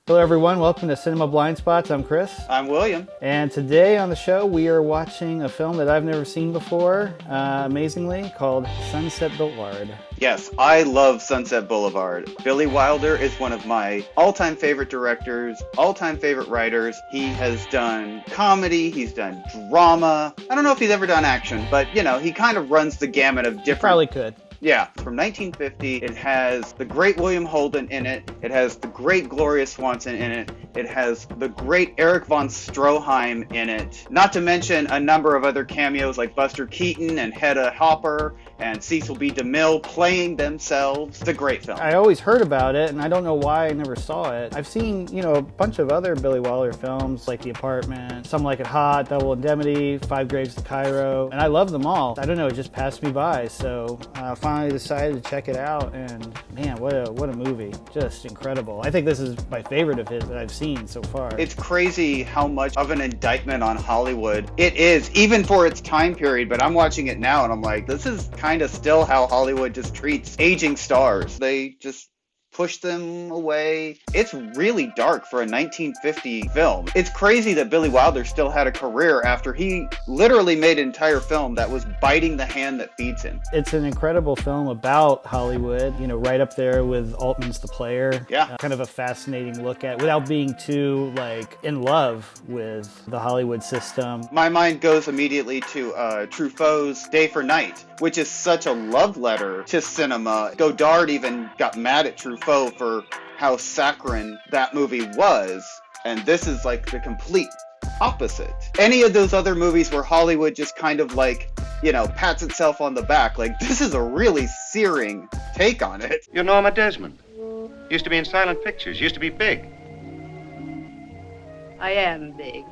Hello everyone, welcome to Cinema Blind Spots. I'm Chris. I'm William. And today on the show we are watching a film that I've never seen before, amazingly, called Sunset Boulevard. Yes, I love Sunset Boulevard. Billy Wilder is one of my all-time favorite directors, all-time favorite writers. He has done comedy, he's done drama. I don't know if he's ever done action, but he kind of runs the gamut of different... Probably could. Yeah, from 1950, it has the great William Holden in it, it has the great Gloria Swanson in it, it has the great Erich von Stroheim in it, not to mention a number of other cameos like Buster Keaton and Hedda Hopper and Cecil B. DeMille playing themselves. It's a great film. I always heard about it, and I don't know why I never saw it. I've seen, a bunch of other Billy Wilder films, like The Apartment, Some Like It Hot, Double Indemnity, Five Graves to Cairo, and I love them all. I don't know, it just passed me by, so finally decided to check it out, and man, what a movie. Just incredible. I think this is my favorite of his that I've seen so far. It's crazy how much of an indictment on Hollywood it is, even for its time period, but I'm watching it now and I'm like, this is kind of still how Hollywood just treats aging stars. They just push them away. It's really dark for a 1950 film. It's crazy that Billy Wilder still had a career after he literally made an entire film that was biting the hand that feeds him. It's an incredible film about Hollywood, right up there with Altman's The Player. Yeah. Kind of a fascinating look at, without being too, in love with the Hollywood system. My mind goes immediately to Truffaut's Day for Night, which is such a love letter to cinema. Godard even got mad at Truffaut for how saccharine that movie was, and this is like the complete opposite. Any of those other movies where Hollywood just kind of pats itself on the back, this is a really searing take on it. You're Norma Desmond. Used to be in silent pictures, used to be big. I am big.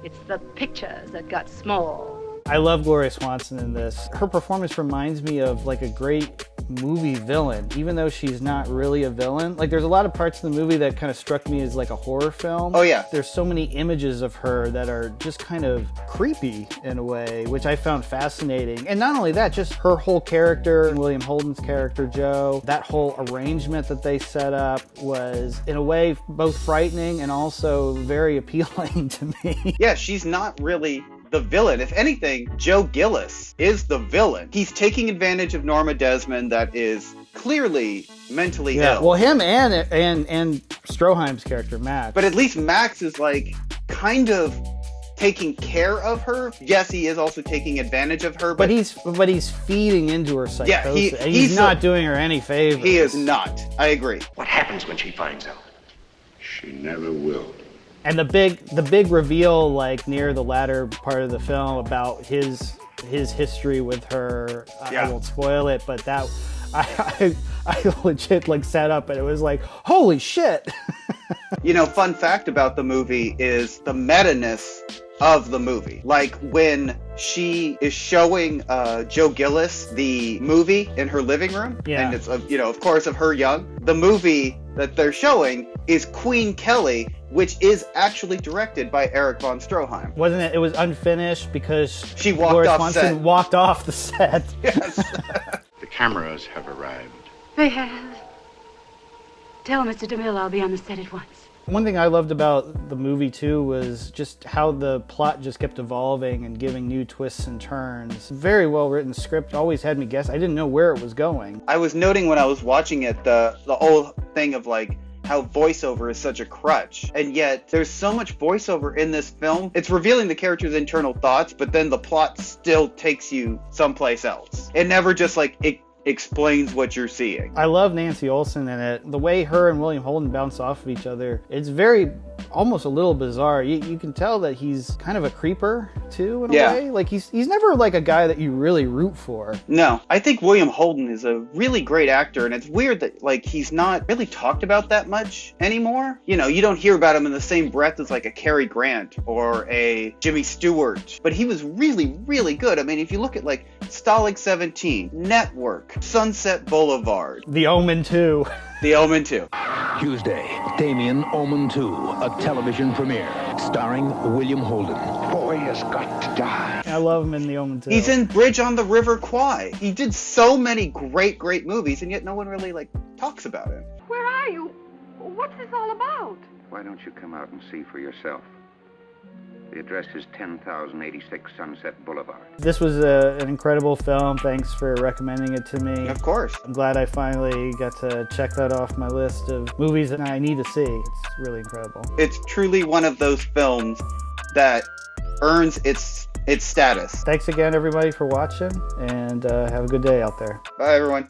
It's the pictures that got small. I love Gloria Swanson in this. Her performance reminds me of a great movie villain, even though she's not really a villain. There's a lot of parts of the movie that kind of struck me as a horror film. Oh yeah. There's so many images of her that are just kind of creepy in a way, which I found fascinating. And not only that, just her whole character, William Holden's character, Joe, that whole arrangement that they set up was, in a way, both frightening and also very appealing to me. Yeah, she's not really the villain. If anything, Joe Gillis is the villain. He's taking advantage of Norma Desmond, that is clearly mentally ill. Well, him and Stroheim's character, Max. But at least Max is kind of taking care of her. Yes, he is also taking advantage of her, but he's feeding into her psychosis. Yeah, he's not doing her any favors. He is not. I agree. What happens when she finds out? She never will. And the big reveal, near the latter part of the film, about his history with her. Yeah. I won't spoil it, but that I legit sat up and it was holy shit. Fun fact about the movie is the meta-ness of the movie. When she is showing Joe Gillis the movie in her living room, yeah. And it's of course of her young. The movie that they're showing is Queen Kelly, which is actually directed by Erich von Stroheim. Wasn't it? It was unfinished because she walked Gloria off Swanson set. walked off the set. Yes. The cameras have arrived. They have. Tell Mr. DeMille I'll be on the set at once. One thing I loved about the movie, too, was just how the plot just kept evolving and giving new twists and turns. Very well-written script, always had me guess. I didn't know where it was going. I was noting when I was watching it the whole thing of how voiceover is such a crutch, and yet there's so much voiceover in this film. It's revealing the character's internal thoughts, but then the plot still takes you someplace else. It never just it explains what you're seeing. I love Nancy Olsen in it. The way her and William Holden bounce off of each other, it's very, almost a little bizarre. You can tell that he's kind of a creeper, too, in a way. He's never a guy that you really root for. No, I think William Holden is a really great actor, and it's weird that, he's not really talked about that much anymore. You don't hear about him in the same breath as, a Cary Grant or a Jimmy Stewart, but he was really, really good. I mean, if you look at, Stalag 17, Network, Sunset Boulevard. The Omen 2. The Omen 2. Tuesday, Damien, Omen 2, a television premiere, starring William Holden. Boy has got to die. I love him in The Omen 2. He's in Bridge on the River Kwai. He did so many great movies, and yet no one really, talks about him. Where are you? What's this all about? Why don't you come out and see for yourself? The address is 10,086 Sunset Boulevard. This was an incredible film. Thanks for recommending it to me. Of course. I'm glad I finally got to check that off my list of movies that I need to see. It's really incredible. It's truly one of those films that earns its status. Thanks again, everybody, for watching, and have a good day out there. Bye, everyone.